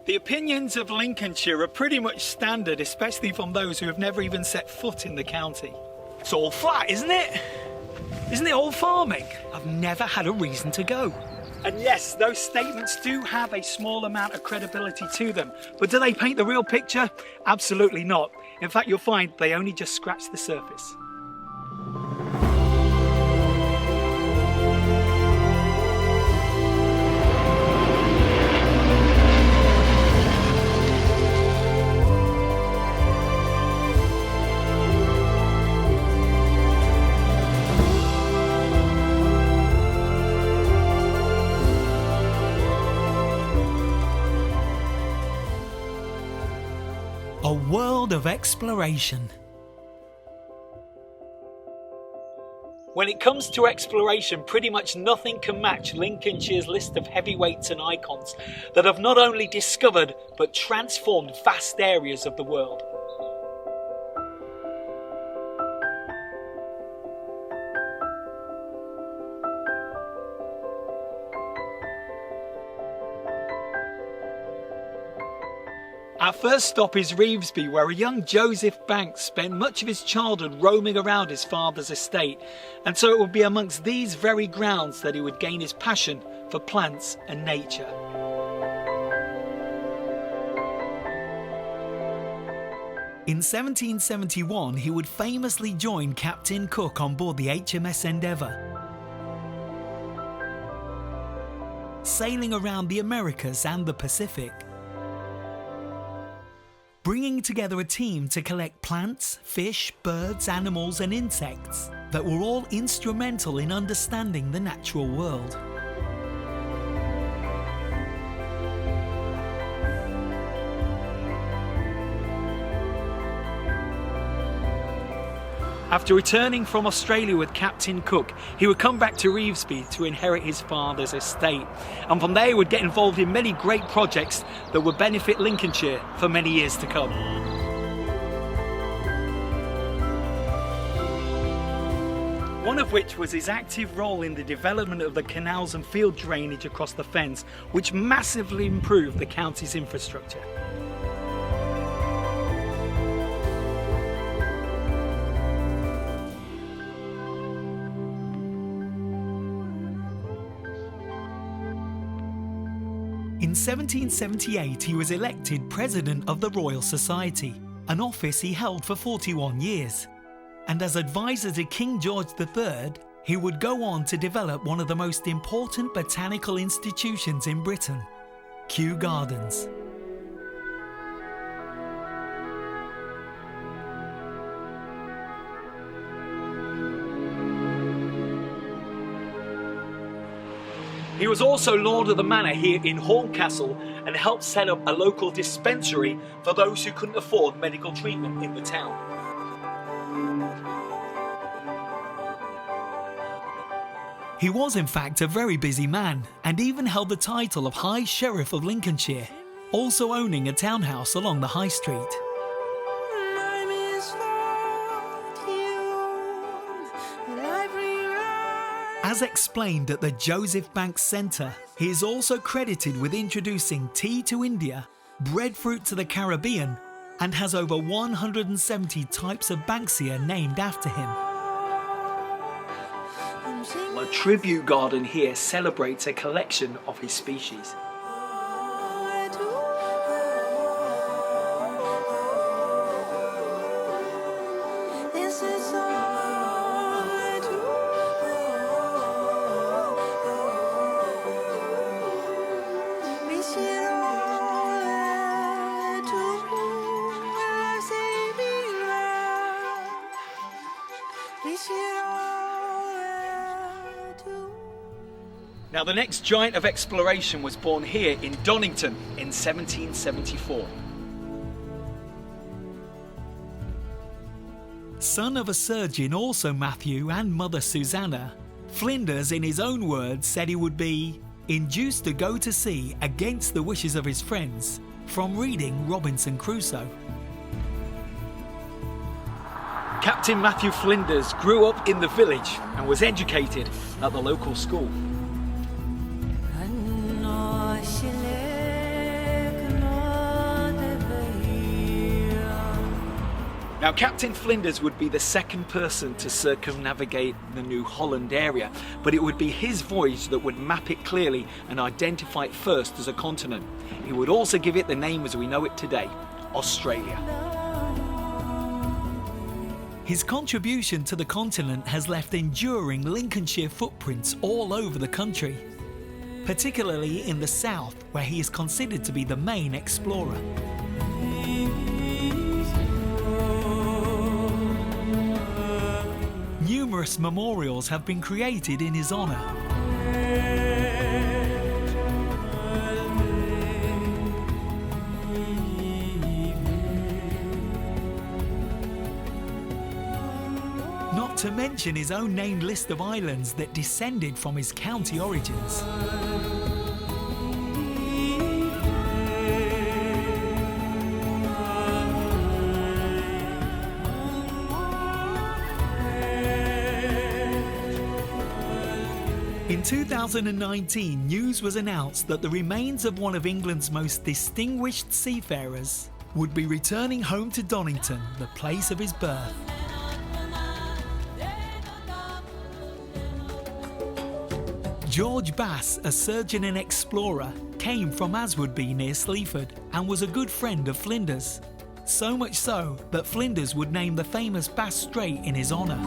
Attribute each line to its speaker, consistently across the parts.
Speaker 1: The opinions of Lincolnshire are pretty much standard, especially from those who have never even set foot in the county. It's all flat, isn't it? Isn't it all farming? I've never had a reason to go. And yes, those statements do have a small amount of credibility to them, but do they paint the real picture? Absolutely not. In fact, you'll find they only just scratch the surface. A world of exploration. When it comes to exploration, pretty much nothing can match Lincolnshire's list of heavyweights and icons that have not only discovered but transformed vast areas of the world. Our first stop is Revesby, where a young Joseph Banks spent much of his childhood roaming around his father's estate, and so it would be amongst these very grounds that he would gain his passion for plants and nature. In 1771, he would famously join Captain Cook on board the HMS Endeavour, sailing around the Americas and the Pacific, bringing together a team to collect plants, fish, birds, animals and insects that were all instrumental in understanding the natural world. After returning from Australia with Captain Cook, he would come back to Revesby to inherit his father's estate, and from there he would get involved in many great projects that would benefit Lincolnshire for many years to come. One of which was his active role in the development of the canals and field drainage across the fens, which massively improved the county's infrastructure. In 1778, he was elected President of the Royal Society, an office he held for 41 years. And as advisor to King George III, he would go on to develop one of the most important botanical institutions in Britain, Kew Gardens. He was also Lord of the Manor here in Horncastle and helped set up a local dispensary for those who couldn't afford medical treatment in the town. He was in fact a very busy man and even held the title of High Sheriff of Lincolnshire, also owning a townhouse along the High Street. As explained at the Joseph Banks Centre, he is also credited with introducing tea to India, breadfruit to the Caribbean, and has over 170 types of Banksia named after him. A tribute garden here celebrates a collection of his species. Now, the next giant of exploration was born here in Donington in 1774. Son of a surgeon, also Matthew, and mother Susanna, Flinders, in his own words, said he would be induced to go to sea against the wishes of his friends from reading Robinson Crusoe. Captain Matthew Flinders grew up in the village and was educated at the local school. Now, Captain Flinders would be the second person to circumnavigate the New Holland area, but it would be his voyage that would map it clearly and identify it first as a continent. He would also give it the name as we know it today, Australia.
Speaker 2: His contribution to the continent has left enduring Lincolnshire footprints all over the country, particularly in the south, where he is considered to be the main explorer. Numerous memorials have been created in his honour. Not to mention his own named list of islands that descended from his county origins. In 2019, news was announced that the remains of one of England's most distinguished seafarers would be returning home to Donington, the place of his birth. George Bass, a surgeon and explorer, came from Aswoodby near Sleaford and was a good friend of Flinders. So much so that Flinders would name the famous Bass Strait in his honour.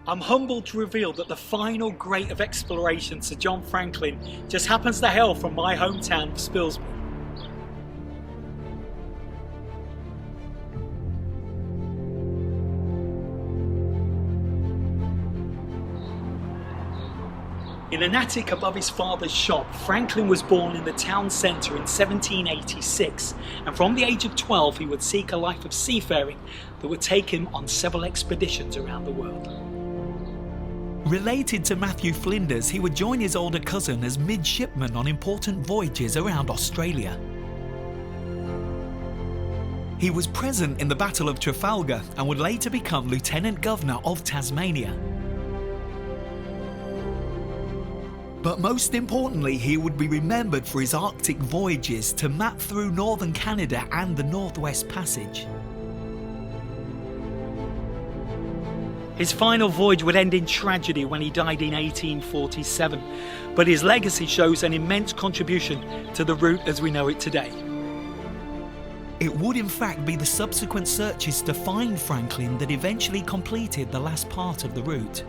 Speaker 1: I'm humbled to reveal that the final great of exploration, Sir John Franklin, just happens to hail from my hometown of Spilsby. In an attic above his father's shop, Franklin was born in the town centre in 1786, and from the age of 12 he would seek a life of seafaring that would take him on several expeditions around the world.
Speaker 2: Related to Matthew Flinders, he would join his older cousin as midshipman on important voyages around Australia. He was present in the Battle of Trafalgar and would later become Lieutenant Governor of Tasmania. But most importantly, he would be remembered for his Arctic voyages to map through northern Canada and the Northwest Passage.
Speaker 1: His final voyage would end in tragedy when he died in 1847, but his legacy shows an immense contribution to the route as we know it today.
Speaker 2: It would in fact be the subsequent searches to find Franklin that eventually completed the last part of the route.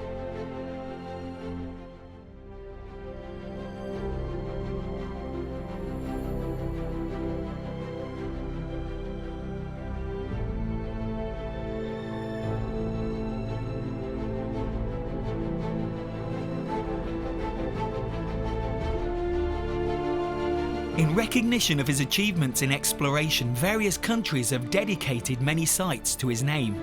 Speaker 2: In recognition of his achievements in exploration, various countries have dedicated many sites to his name.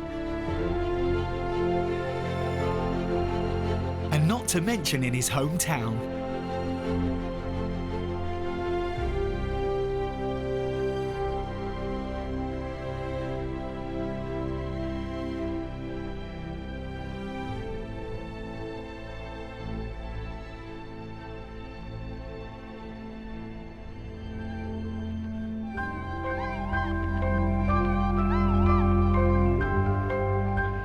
Speaker 2: And not to mention in his hometown.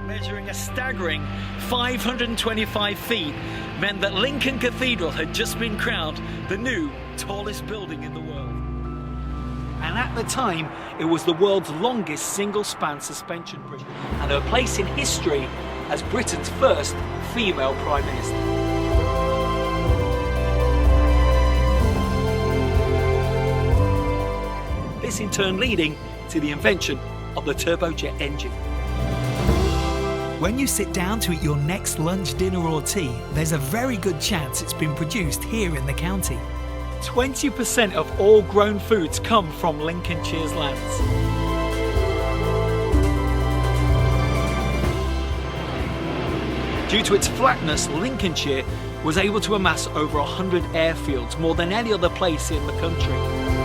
Speaker 1: Measuring a staggering 525 feet meant that Lincoln Cathedral had just been crowned the new tallest building in the world. And at the time, it was the world's longest single-span suspension bridge and her place in history as Britain's first female Prime Minister. This in turn leading to the invention of the turbojet engine.
Speaker 2: When you sit down to eat your next lunch, dinner or tea, there's a very good chance it's been produced here in the county.
Speaker 1: 20% of all grown foods come from Lincolnshire's lands. Due to its flatness, Lincolnshire was able to amass over 100 airfields, more than any other place in the country.